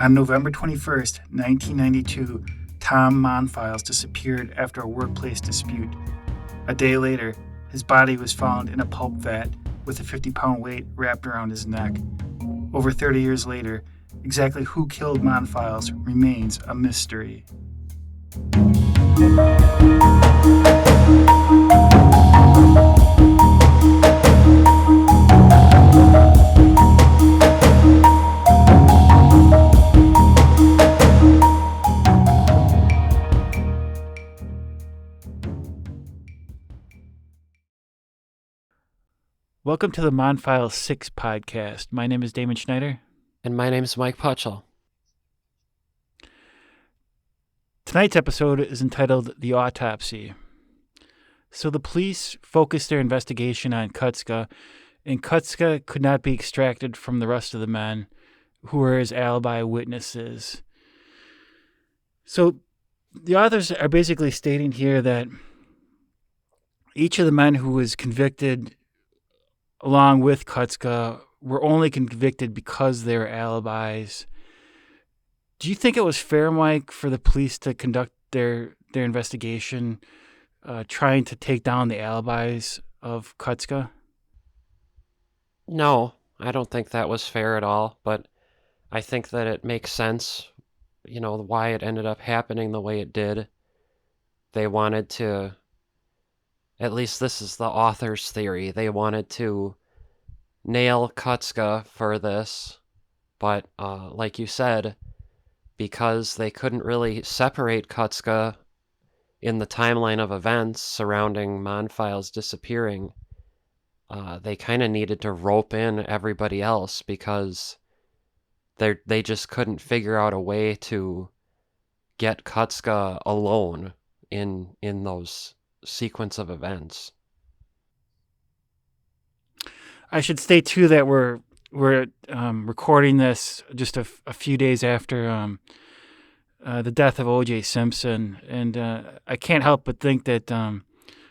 On November 21st, 1992, Tom Monfils disappeared after a workplace dispute. A day later, his body was found in a pulp vat with a 50-pound weight wrapped around his neck. Over 30 years later, exactly who killed Monfils remains a mystery. Welcome to the Monfils 6 podcast. My name is Damon Schneider. And my name is Mike Putchell. Tonight's episode is entitled The Autopsy. So the police focused their investigation on Kutska, and Kutska could not be extracted from the rest of the men who were his alibi witnesses. So the authors are basically stating here that each of the men who was convicted along with Kutska were only convicted because they were alibis. Do you think it was fair, Mike, for the police to conduct their investigation trying to take down the alibis of Kutska? No, I don't think that was fair at all, but I think that it makes sense, why it ended up happening the way it did. They wanted to, at least this is the author's theory, they wanted to nail Kutska for this, but like you said, because they couldn't really separate Kutska in the timeline of events surrounding Monfils disappearing, they kind of needed to rope in everybody else because they just couldn't figure out a way to get Kutska alone in those sequence of events. I should state too that we're recording this just a few days after the death of O.J. Simpson, and I can't help but think that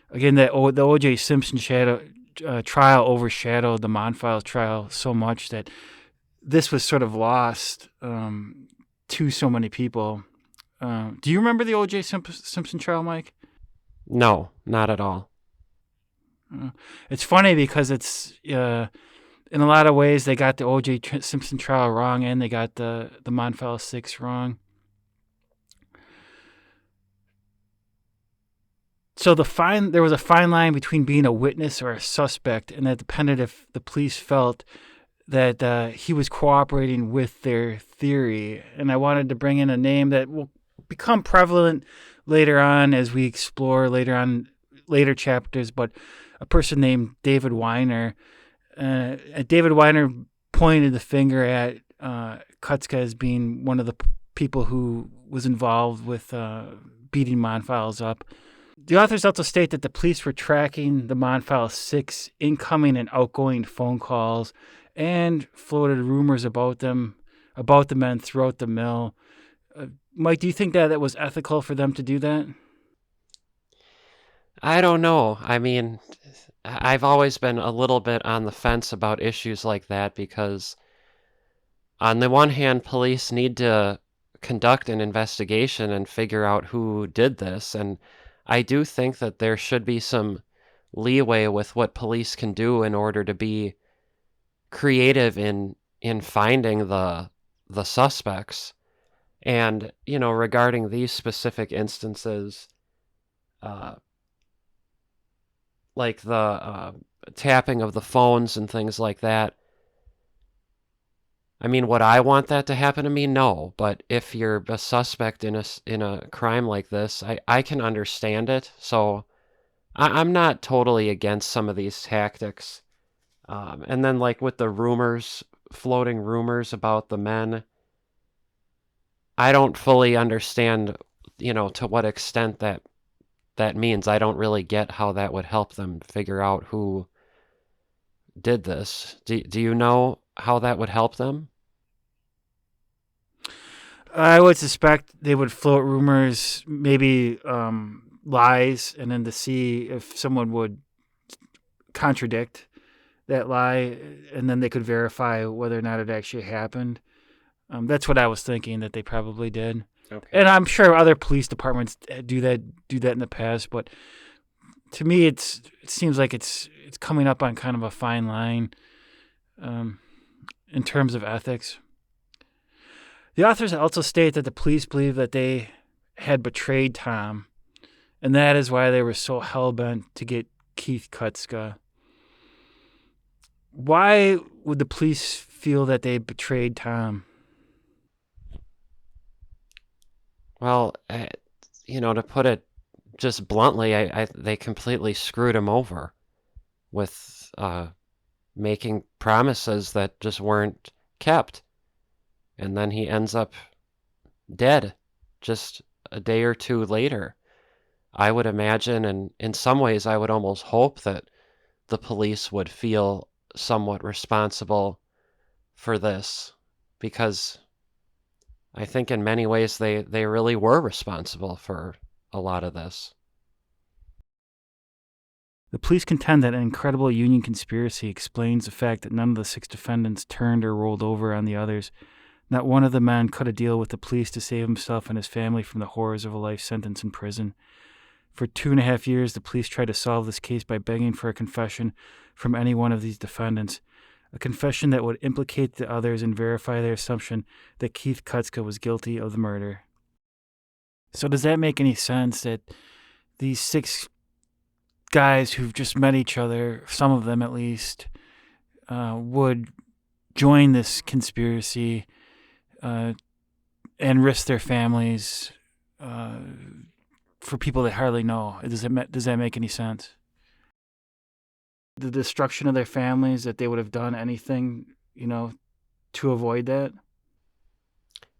again that the O.J. Simpson trial overshadowed the Monfils trial so much that this was sort of lost to so many people. Do you remember the O.J. Simpson trial, Mike? No, not at all. It's funny because it's in a lot of ways they got the O.J. Simpson trial wrong and they got the Monfils 6 wrong. So there was a fine line between being a witness or a suspect, and that depended if the police felt that he was cooperating with their theory. And I wanted to bring in a name that will become prevalent later on as we explore later chapters, but a person named David Weiner. David Weiner pointed the finger at Kutska as being one of the people who was involved with beating Monfils up. The authors also state that the police were tracking the Monfils 6 incoming and outgoing phone calls and floated rumors about the men throughout the mill. Mike, do you think that was ethical for them to do that? I don't know. I mean, I've always been a little bit on the fence about issues like that because on the one hand, police need to conduct an investigation and figure out who did this. And I do think that there should be some leeway with what police can do in order to be creative in finding the suspects. And, regarding these specific instances, like the tapping of the phones and things like that. I mean, would I want that to happen to me? No. But if you're a suspect in a crime like this, I can understand it. So I'm not totally against some of these tactics. And then like with the floating rumors about the men, I don't fully understand, to what extent that means. I don't really get how that would help them figure out who did this. Do you know how that would help them? I would suspect they would float rumors, maybe lies, and then to see if someone would contradict that lie, and then they could verify whether or not it actually happened. That's what I was thinking that they probably did. Okay. And I'm sure other police departments do that in the past, but to me, it seems like it's coming up on kind of a fine line in terms of ethics. The authors also state that the police believe that they had betrayed Tom, and that is why they were so hell-bent to get Keith Kutska. Why would the police feel that they betrayed Tom? Well, to put it just bluntly, they completely screwed him over with making promises that just weren't kept. And then he ends up dead just a day or two later. I would imagine, and in some ways, I would almost hope that the police would feel somewhat responsible for this, because I think in many ways they really were responsible for a lot of this. The police contend that an incredible union conspiracy explains the fact that none of the 6 defendants turned or rolled over on the others. Not one of the men cut a deal with the police to save himself and his family from the horrors of a life sentence in prison. For 2.5 years, the police tried to solve this case by begging for a confession from any one of these defendants, a confession that would implicate the others and verify their assumption that Keith Kutska was guilty of the murder. So does that make any sense that these 6 guys who've just met each other, some of them at least, would join this conspiracy and risk their families for people they hardly know? Does that make any sense? The destruction of their families, that they would have done anything, to avoid that?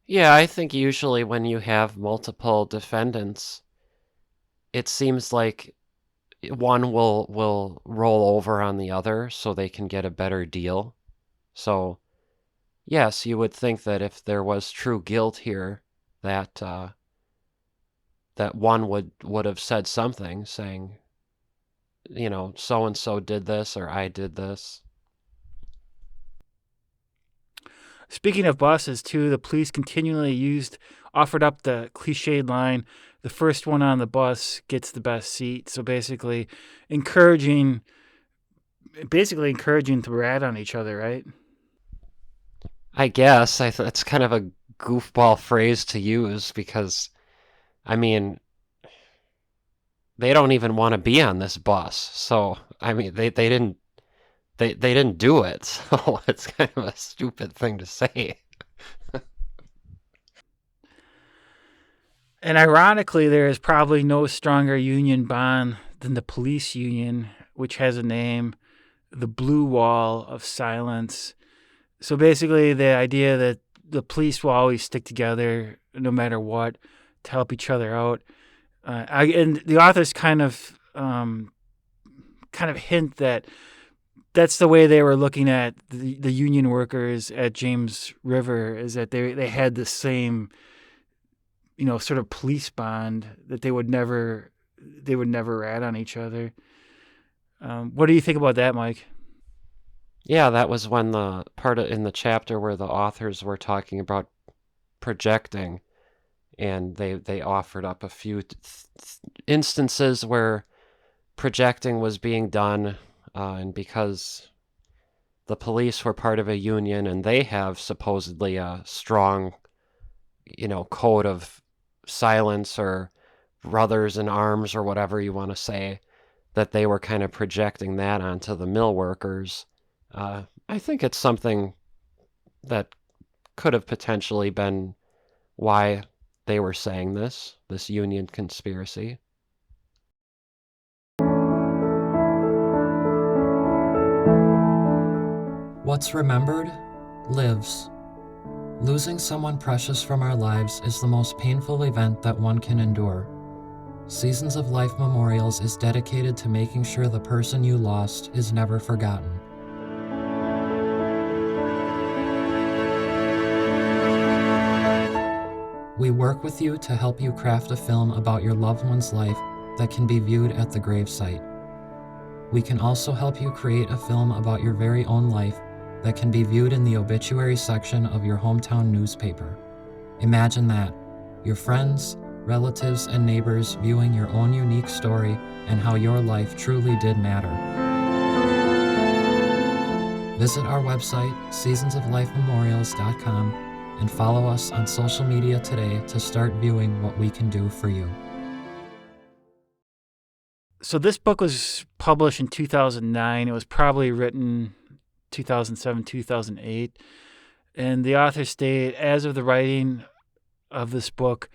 Yeah, I think usually when you have multiple defendants, it seems like one will roll over on the other so they can get a better deal. So, yes, you would think that if there was true guilt here, that that one would have said something, saying, so and so did this, or I did this. Speaking of buses, too, the police continually offered up the cliched line, the first one on the bus gets the best seat. So basically encouraging to rat on each other, right? I guess that's kind of a goofball phrase to use because, I mean, they don't even want to be on this bus. So, I mean, they didn't do it. So it's kind of a stupid thing to say. And ironically, there is probably no stronger union bond than the police union, which has a name, the Blue Wall of Silence. So basically, the idea that the police will always stick together no matter what to help each other out. And the authors kind of hint that that's the way they were looking at the union workers at James River, is that they had the same, sort of police bond, that they would never rat on each other. What do you think about that, Mike? Yeah, that was when the part in the chapter where the authors were talking about projecting, and they offered up a few instances where projecting was being done, and because the police were part of a union and they have supposedly a strong, code of silence or brothers in arms or whatever you want to say, that they were kind of projecting that onto the mill workers. I think it's something that could have potentially been why they were saying this union conspiracy. What's remembered lives. Losing someone precious from our lives is the most painful event that one can endure. Seasons of Life Memorials is dedicated to making sure the person you lost is never forgotten. We work with you to help you craft a film about your loved one's life that can be viewed at the gravesite. We can also help you create a film about your very own life that can be viewed in the obituary section of your hometown newspaper. Imagine that, your friends, relatives, and neighbors viewing your own unique story and how your life truly did matter. Visit our website, seasonsoflifememorials.com, and follow us on social media today to start viewing what we can do for you. So this book was published in 2009. It was probably written 2007, 2008. And the author stated, as of the writing of this book,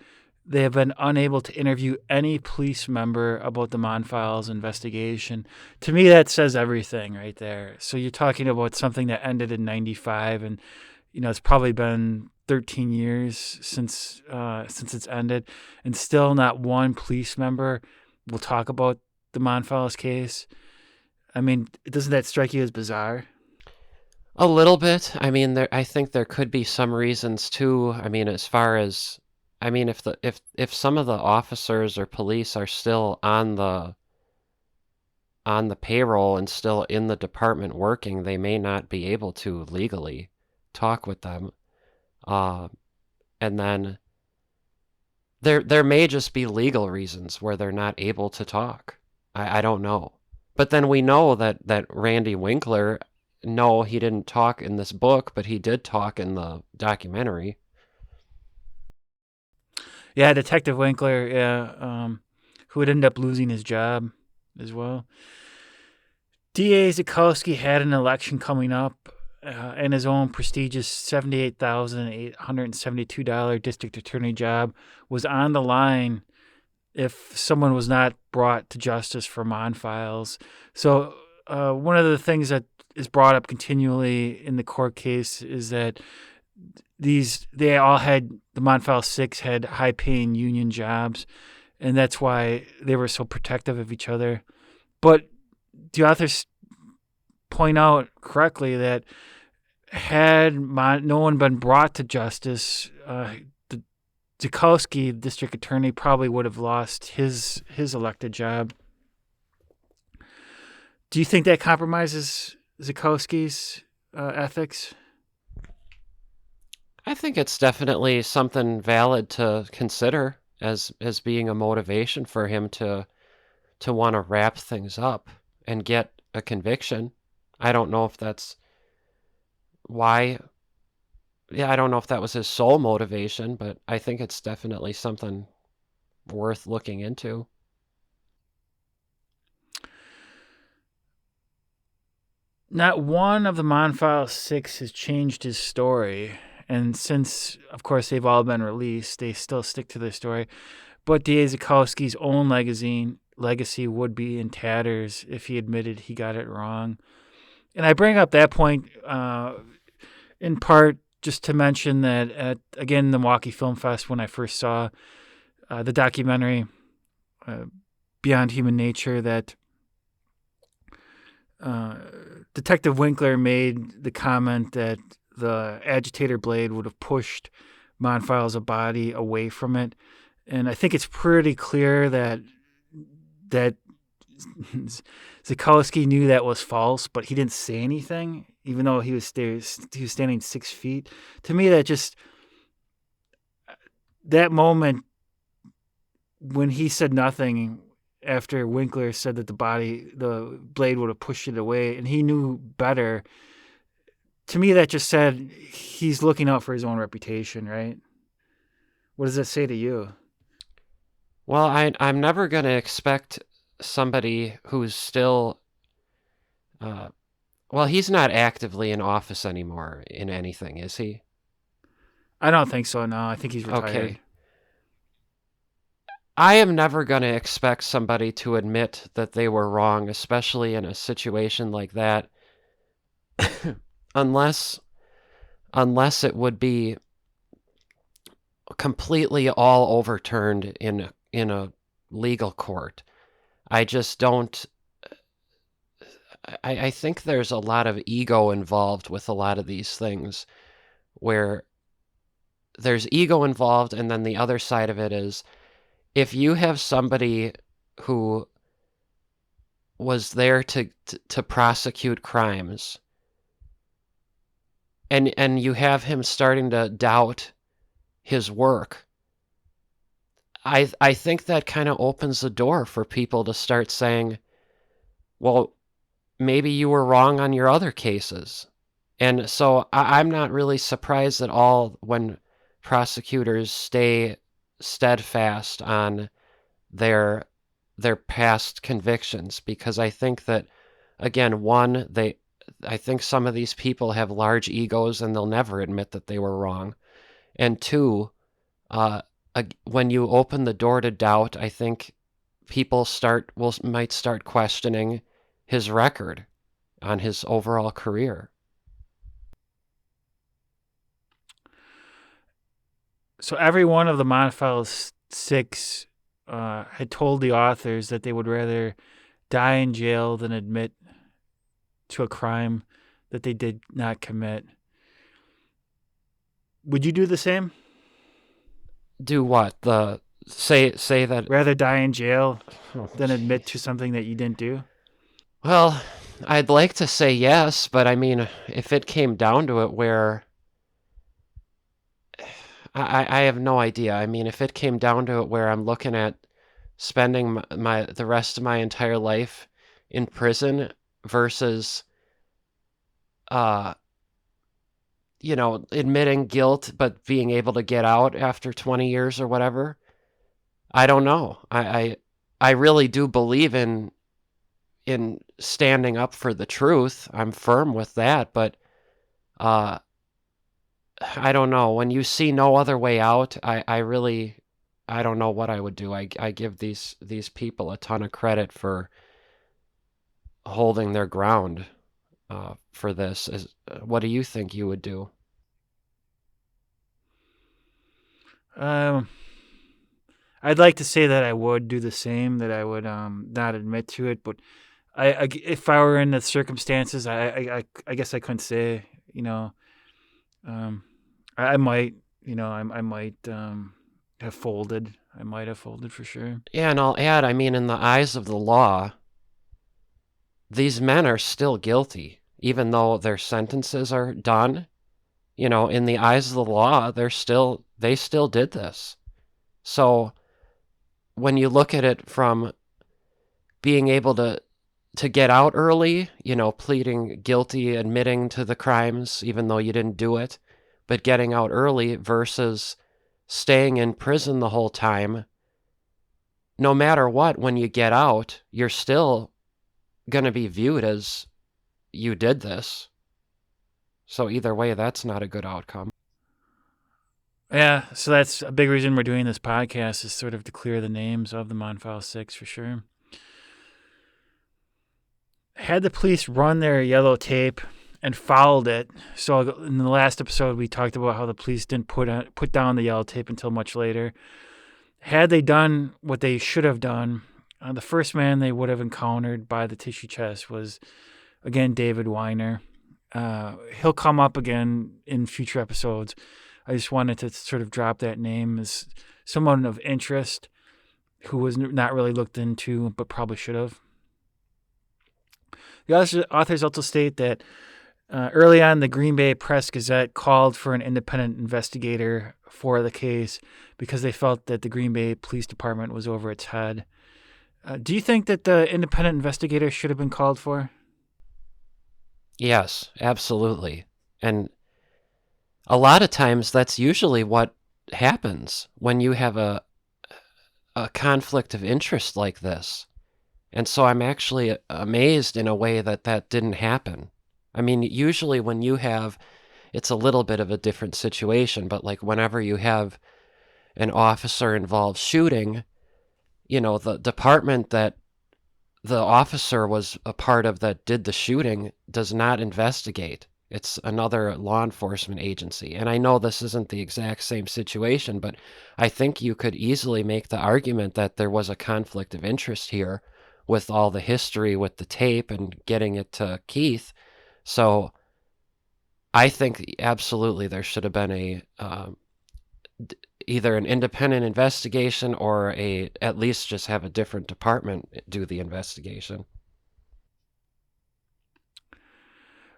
they have been unable to interview any police member about the Monfils investigation. To me, that says everything right there. So you're talking about something that ended in 95, and it's probably been 13 years since it's ended, and still not one police member will talk about the Monfils case. I mean, doesn't that strike you as bizarre? A little bit. I mean, I think there could be some reasons too. I mean, as far as, if some of the officers or police are still on the payroll and still in the department working, they may not be able to legally talk with them. And then there may just be legal reasons where they're not able to talk. I don't know. But then we know that Randy Winkler, no, he didn't talk in this book, but he did talk in the documentary. Yeah, Detective Winkler, who would end up losing his job as well. D.A. Zukowski had an election coming up, and his own prestigious $78,872 district attorney job was on the line if someone was not brought to justice for Monfils. So one of the things that is brought up continually in the court case is that the Monfils Six had high-paying union jobs, and that's why they were so protective of each other. But the authors point out correctly that had no one been brought to justice, Zukowski, the district attorney, probably would have lost his elected job. Do you think that compromises Zukowski's ethics? I think it's definitely something valid to consider as being a motivation for him to want to wrap things up and get a conviction. I don't know if that's why. Yeah, I don't know if that was his sole motivation, but I think it's definitely something worth looking into. Not one of the Monfils Six has changed his story. And since, of course, they've all been released, they still stick to their story. But D.A. Zukowski's own legacy would be in tatters if he admitted he got it wrong. And I bring up that point in part just to mention that at, again, the Milwaukee Film Fest, when I first saw the documentary Beyond Human Nature, that Detective Winkler made the comment that the agitator blade would have pushed Monfils' body away from it. And I think it's pretty clear that Zukowski knew that was false, but he didn't say anything, even though he was standing 6 feet. To me, that moment when he said nothing after Winkler said that the blade would have pushed it away, and he knew better. To me, that just said he's looking out for his own reputation, right? What does that say to you? Well, I'm never going to expect somebody who's still, well, he's not actively in office anymore in anything, is he? I don't think so, no. I think he's retired. Okay. I am never going to expect somebody to admit that they were wrong, especially in a situation like that, unless it would be completely all overturned in a legal court. I just don't. I think there's a lot of ego involved with a lot of these things, where there's ego involved, and then the other side of it is, if you have somebody who was there to prosecute crimes, and you have him starting to doubt his work. I think that kind of opens the door for people to start saying, well, maybe you were wrong on your other cases. And so I'm not really surprised at all when prosecutors stay steadfast on their past convictions, because I think that, again, I think some of these people have large egos and they'll never admit that they were wrong. And two, uh, when you open the door to doubt, I think people might start questioning his record on his overall career. So every one of the Monfils six had told the authors that they would rather die in jail than admit to a crime that they did not commit. Would you do the same? Do what? Say that. Rather die in jail than admit to something that you didn't do? Well, I'd like to say yes, but I mean, if it came down to it, where I have no idea. I mean, if it came down to it where I'm looking at spending the rest of my entire life in prison versus admitting guilt but being able to get out after 20 years or whatever, I don't know. I really do believe in standing up for the truth. I'm firm with that, but I don't know. When you see no other way out, I don't know what I would do. I give these people a ton of credit for holding their ground for this. What do you think you would do? I'd like to say that I would do the same, that I would not admit to it, but if I were in the circumstances, I guess I couldn't say. I might, I might have folded. I might have folded for sure. Yeah, and I'll add, I mean, in the eyes of the law, these men are still guilty, even though their sentences are done. In the eyes of the law, they still did this. So when you look at it from being able to get out early, pleading guilty, admitting to the crimes, even though you didn't do it, but getting out early versus staying in prison the whole time, no matter what, when you get out, you're still going to be viewed as you did this. So either way, that's not a good outcome. Yeah, so that's a big reason we're doing this podcast, is sort of to clear the names of the Monfils Six for sure. Had the police run their yellow tape and followed it. So in the last episode, we talked about how the police didn't put down the yellow tape until much later. Had they done what they should have done, the first man they would have encountered by the tissue chest was, again, David Weiner. He'll come up again in future episodes. I just wanted to sort of drop that name as someone of interest who was not really looked into, but probably should have. The authors also state that early on, the Green Bay Press-Gazette called for an independent investigator for the case because they felt that the Green Bay Police Department was over its head. Do you think that the independent investigator should have been called for? Yes, absolutely. And a lot of times that's usually what happens when you have a conflict of interest like this. And so I'm actually amazed in a way that didn't happen. I mean, usually when you have, it's a little bit of a different situation, but like whenever you have an officer involved shooting, the department that the officer was a part of that did the shooting does not investigate. It's another law enforcement agency. And I know this isn't the exact same situation, but I think you could easily make the argument that there was a conflict of interest here with all the history with the tape and getting it to Keith. So I think absolutely there should have been either an independent investigation or at least just have a different department do the investigation.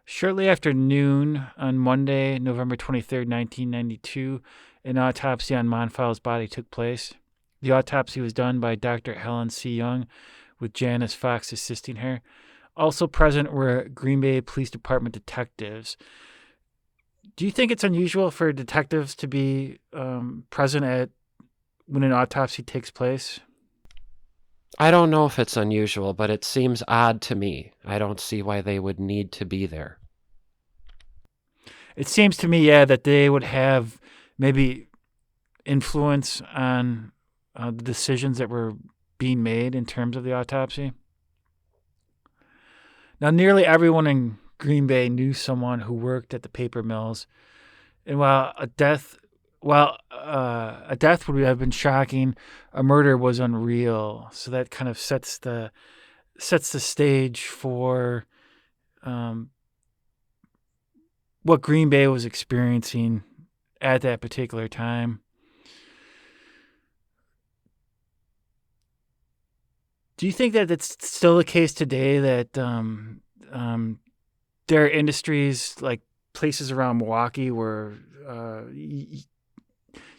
Shortly after noon on Monday, November 23rd, 1992, an autopsy on Monfils' body took place. The autopsy was done by Dr. Helen C. Young, with Janice Fox assisting her. Also present were Green Bay Police Department detectives. Do you think it's unusual for detectives to be present at when an autopsy takes place? I don't know if it's unusual, but it seems odd to me. I don't see why they would need to be there. It seems to me, yeah, that they would have maybe influence on the decisions that were being made in terms of the autopsy. Now, nearly everyone in Green Bay knew someone who worked at the paper mills, and while a death would have been shocking, a murder was unreal. So that kind of sets the stage for um, what Green Bay was experiencing at that particular time. Do you think that it's still the case today that there are industries like places around Milwaukee where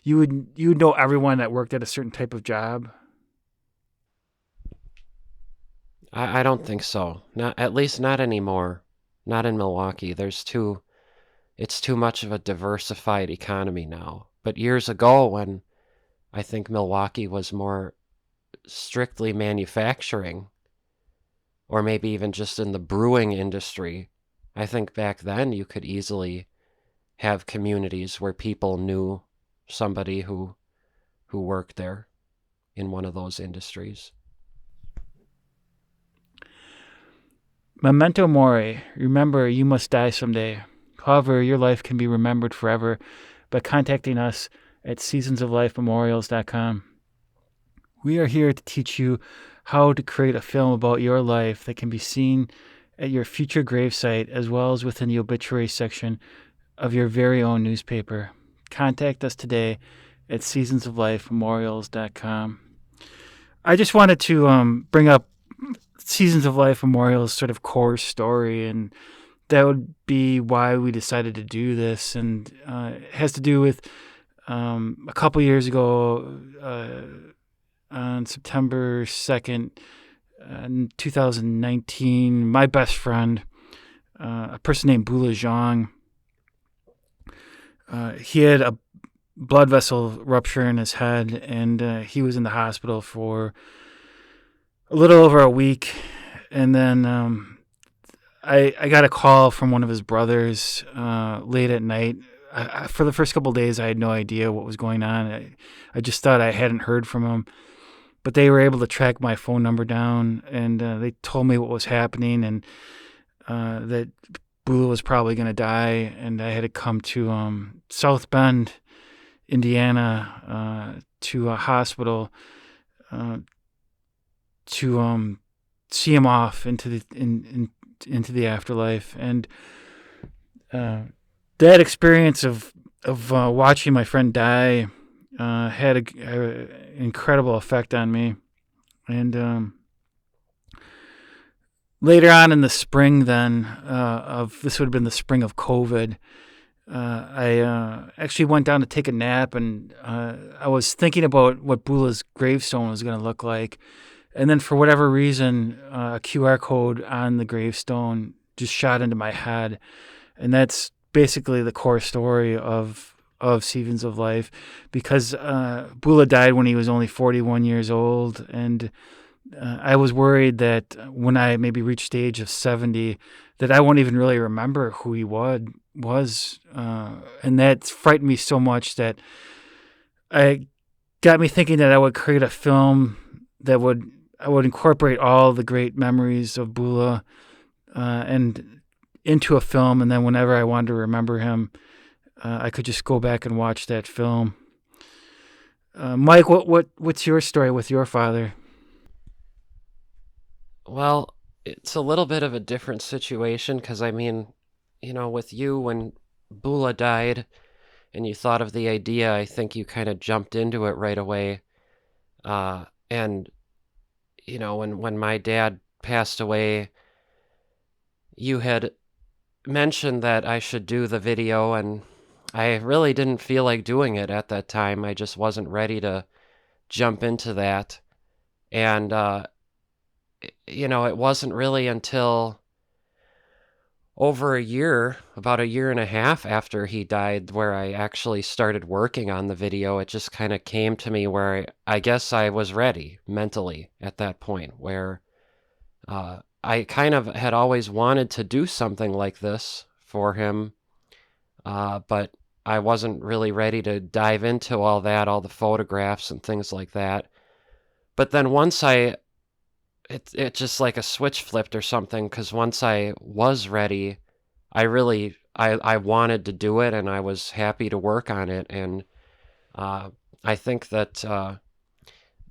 you would know everyone that worked at a certain type of job? I don't think so. Not at least not anymore. Not in Milwaukee. It's too much of a diversified economy now. But years ago when I think Milwaukee was more strictly manufacturing, or maybe even just in the brewing industry, I think back then you could easily have communities where people knew somebody who worked there in one of those industries. Memento mori. Remember, you must die someday. However, your life can be remembered forever by contacting us at seasonsoflifememorials.com. We are here to teach you how to create a film about your life that can be seen at your future gravesite as well as within the obituary section of your very own newspaper. Contact us today at seasonsoflifememorials.com. I just wanted to bring up Seasons of Life Memorial's sort of core story, and that would be why we decided to do this. And it has to do with a couple years ago, on September 2nd, 2019, my best friend, a person named Bula Zhang, he had a blood vessel rupture in his head, and he was in the hospital for a little over a week. And then I got a call from one of his brothers late at night. For the first couple of days, I had no idea what was going on. I just thought I hadn't heard from him. But they were able to track my phone number down, and they told me what was happening, and that Bula was probably going to die, and I had to come to South Bend, Indiana, to a hospital to see him off into the afterlife. And that experience of watching my friend die had an incredible effect on me. And later on in the spring, then this would have been the spring of COVID. I actually went down to take a nap, and I was thinking about what Bula's gravestone was going to look like. And then for whatever reason, a QR code on the gravestone just shot into my head. And that's basically the core story of Seasons of Life, because Bula died when he was only 41 years old. And I was worried that when I maybe reached the age of 70, that I won't even really remember who he was. And that frightened me so much that I got me thinking that I would create a film that I would incorporate all the great memories of Bula and into a film, and then whenever I wanted to remember him, I could just go back and watch that film. Mike, what's your story with your father? Well, it's a little bit of a different situation because, I mean, with you, when Bula died and you thought of the idea, I think you kind of jumped into it right away. And, when my dad passed away, you had mentioned that I should do the video, and I really didn't feel like doing it at that time. I just wasn't ready to jump into that. And, it wasn't really until over a year, about a year and a half after he died, where I actually started working on the video. It just kind of came to me where I guess I was ready mentally at that point, where I kind of had always wanted to do something like this for him, but I wasn't really ready to dive into all that, all the photographs and things like that. But then it just like a switch flipped or something, because once I was ready, I wanted to do it, and I was happy to work on it. And I think that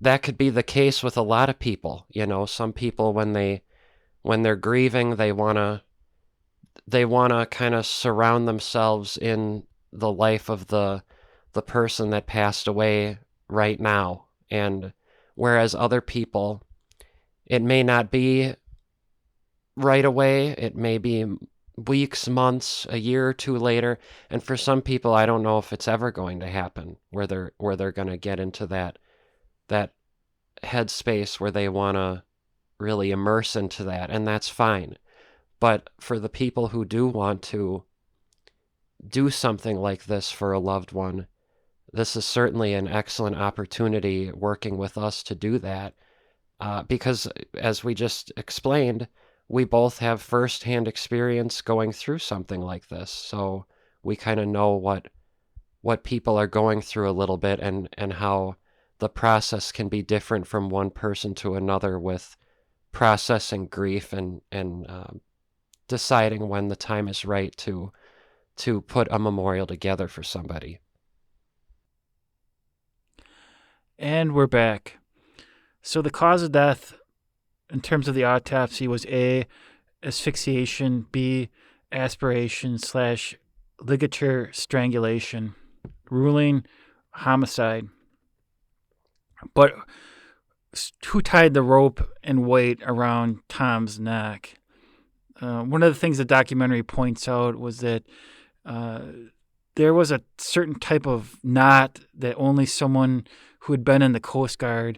that could be the case with a lot of people. Some people, when they're grieving, they wanna kind of surround themselves in the life of the person that passed away right now. And whereas other people, it may not be right away. It may be weeks, months, a year or two later. And for some people, I don't know if it's ever going to happen where they're going to get into that headspace where they want to really immerse into that, and that's fine. But for the people who do want to do something like this for a loved one, this is certainly an excellent opportunity working with us to do that. Because, as we just explained, we both have firsthand experience going through something like this. So we kind of know what people are going through a little bit, and how the process can be different from one person to another with processing grief and deciding when the time is right to put a memorial together for somebody. And we're back. So the cause of death, in terms of the autopsy, was A, asphyxiation, B, aspiration / ligature strangulation, ruling homicide. But who tied the rope and weight around Tom's neck? One of the things the documentary points out was that there was a certain type of knot that only someone who had been in the Coast Guard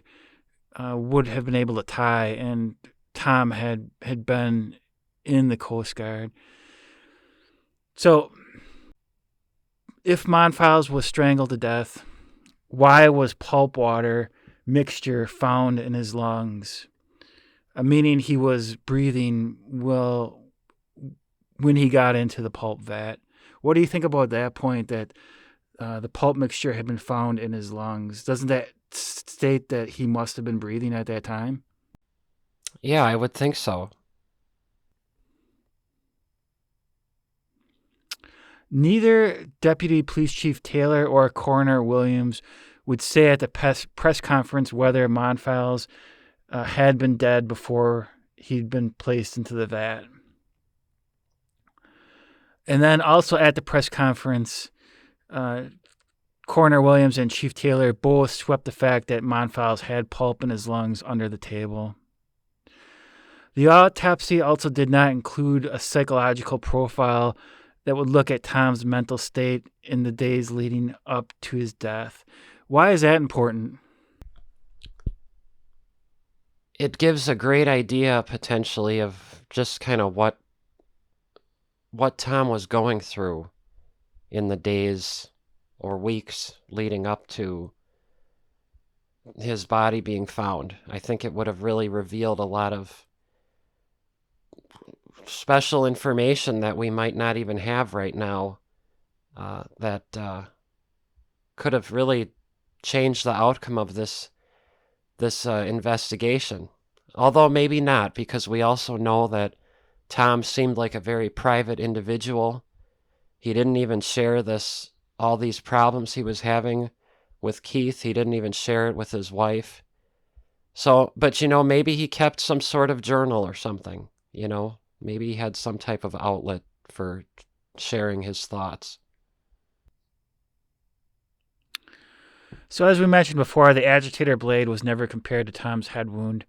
would have been able to tie, and Tom had been in the Coast Guard. So, if Monfils was strangled to death, why was pulp water mixture found in his lungs? Meaning he was breathing well when he got into the pulp vat. What do you think about that point, that the pulp mixture had been found in his lungs? Doesn't that state that he must have been breathing at that time? Yeah, I would think so. Neither Deputy Police Chief Taylor or Coroner Williams would say at the press conference whether Monfils had been dead before he'd been placed into the vat. And then also at the press conference, Coroner Williams and Chief Taylor both swept the fact that Monfils had pulp in his lungs under the table. The autopsy also did not include a psychological profile that would look at Tom's mental state in the days leading up to his death. Why is that important? It gives a great idea, potentially, of just kind of what Tom was going through in the days or weeks leading up to his body being found. I think it would have really revealed a lot of special information that we might not even have right now, that could have really changed the outcome of this investigation. Although maybe not, because we also know that Tom seemed like a very private individual. He didn't even share all these problems he was having with Keith. He didn't even share it with his wife. So, but maybe he kept some sort of journal or something, Maybe he had some type of outlet for sharing his thoughts. So as we mentioned before, the agitator blade was never compared to Tom's head wound.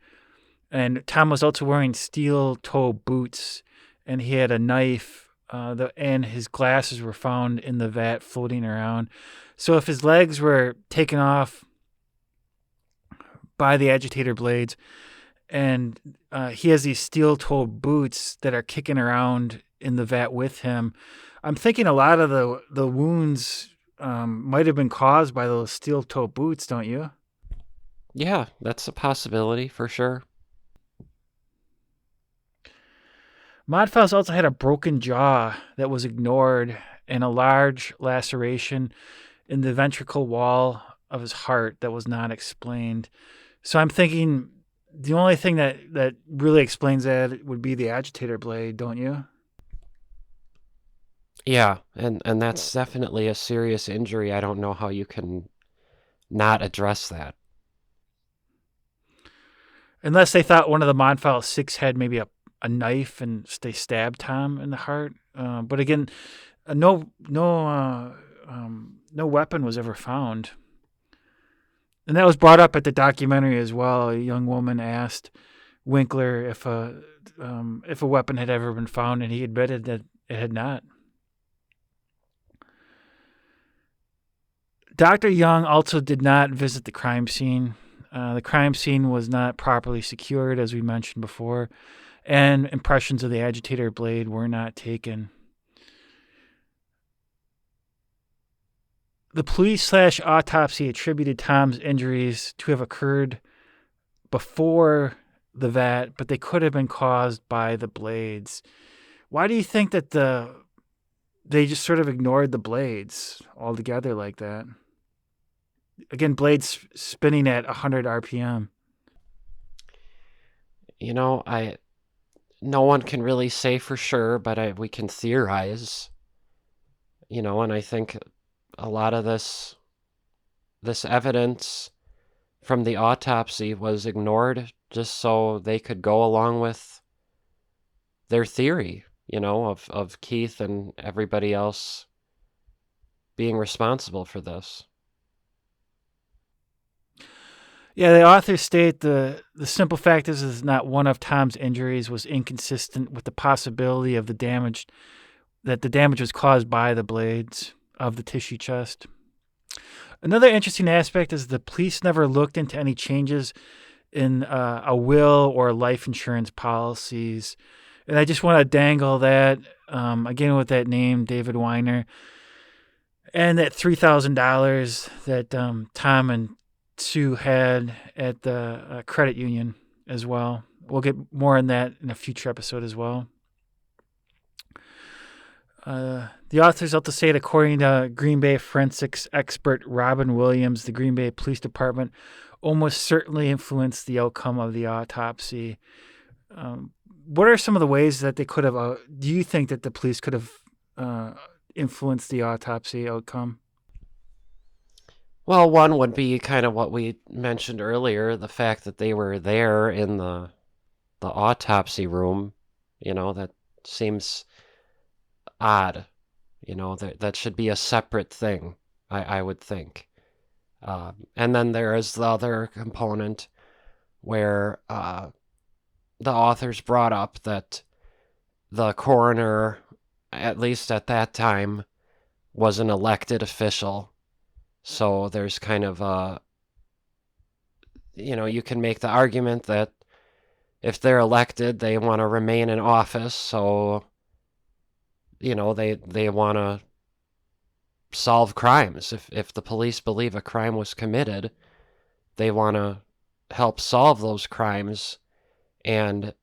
And Tom was also wearing steel-toe boots, and he had a knife and his glasses were found in the vat floating around. So if his legs were taken off by the agitator blades, and he has these steel-toed boots that are kicking around in the vat with him, I'm thinking a lot of the wounds might have been caused by those steel-toed boots, don't you? Yeah, that's a possibility for sure. Monfils also had a broken jaw that was ignored and a large laceration in the ventricle wall of his heart that was not explained. So I'm thinking the only thing that really explains that would be the agitator blade, don't you? Yeah, and that's definitely a serious injury. I don't know how you can not address that. Unless they thought one of the Monfils six had maybe a knife and they stabbed Tom in the heart. But again, no weapon was ever found. And that was brought up at the documentary as well. A young woman asked Winkler if a weapon had ever been found, and he admitted that it had not. Dr. Young also did not visit the crime scene. The crime scene was not properly secured, as we mentioned before, and impressions of the agitator blade were not taken. The police/autopsy attributed Tom's injuries to have occurred before the vat, but they could have been caused by the blades. Why do you think that they just sort of ignored the blades altogether like that? Again, blades spinning at 100 RPM. You know, no one can really say for sure, but we can theorize. And I think a lot of this evidence from the autopsy was ignored just so they could go along with their theory, of Keith and everybody else being responsible for this. Yeah, the authors state the simple fact is not one of Tom's injuries was inconsistent with the possibility of the damage was caused by the blades of the tissue chest. Another interesting aspect is the police never looked into any changes in a will or life insurance policies. And I just want to dangle that, again, with that name, David Weiner, and that $3,000 that Tom and Sue had at the credit union as well. We'll get more on that in a future episode as well. The authors also say, according to Green Bay forensics expert Robin Williams, the Green Bay Police Department almost certainly influenced the outcome of the autopsy. What are some of the ways that they could have, do you think that the police could have influenced the autopsy outcome? Well, one would be kind of what we mentioned earlier, the fact that they were there in the autopsy room. That seems odd. That should be a separate thing, I would think. And then there is the other component where the authors brought up that the coroner, at least at that time, was an elected official. So there's kind of you can make the argument that if they're elected, they want to remain in office. So, they want to solve crimes. If the police believe a crime was committed, they want to help solve those crimes. And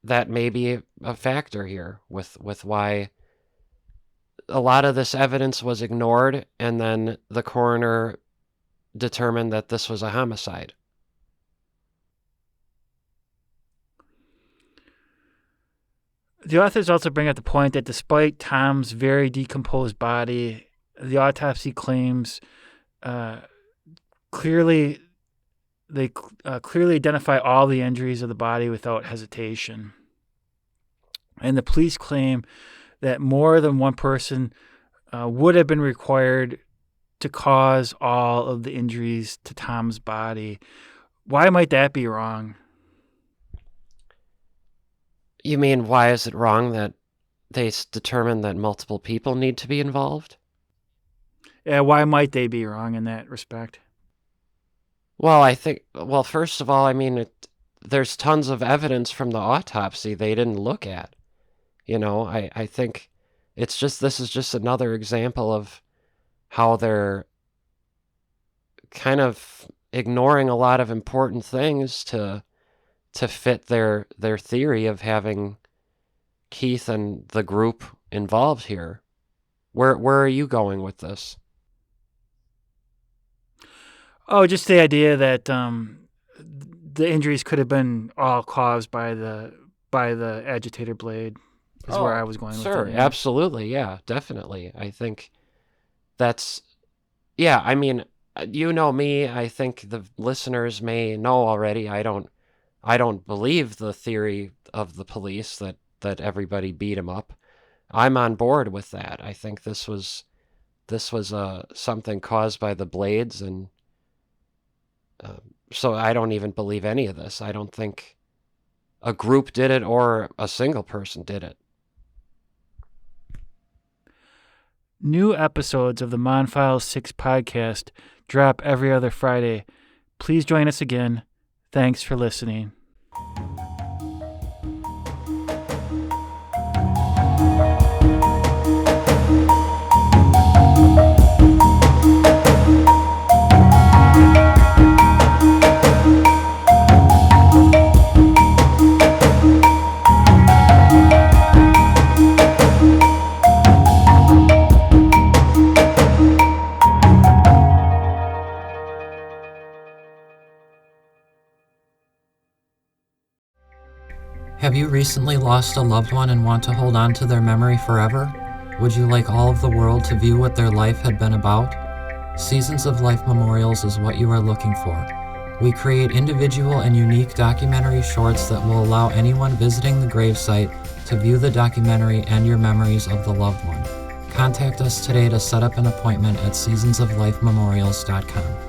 that may be a factor here with why a lot of this evidence was ignored, and then the coroner determined that this was a homicide. The authors also bring up the point that despite Tom's very decomposed body, the autopsy claims clearly identify all the injuries of the body without hesitation. And the police claim that more than one person would have been required to cause all of the injuries to Tom's body. Why might that be wrong? You mean, why is it wrong that they determined that multiple people need to be involved. Yeah, why might they be wrong in that respect? Well, first of all, I mean, there's tons of evidence from the autopsy they didn't look at. I think this is just another example of how they're kind of ignoring a lot of important things to fit their theory of having Keith and the group involved here. Where are you going with this? Oh, just the idea that the injuries could have been all caused by the agitator blade is where I was going with it. Sure, absolutely, yeah, definitely. I think that's, yeah, I mean, you know me, I think the listeners may know already, I don't believe the theory of the police that everybody beat him up. I'm on board with that. I think this was something caused by the blades, and so I don't even believe any of this. I don't think a group did it or a single person did it. New episodes of the Monfils 6 podcast drop every other Friday. Please join us again. Thanks for listening. Have you recently lost a loved one and want to hold on to their memory forever? Would you like all of the world to view what their life had been about? Seasons of Life Memorials is what you are looking for. We create individual and unique documentary shorts that will allow anyone visiting the gravesite to view the documentary and your memories of the loved one. Contact us today to set up an appointment at seasonsoflifememorials.com.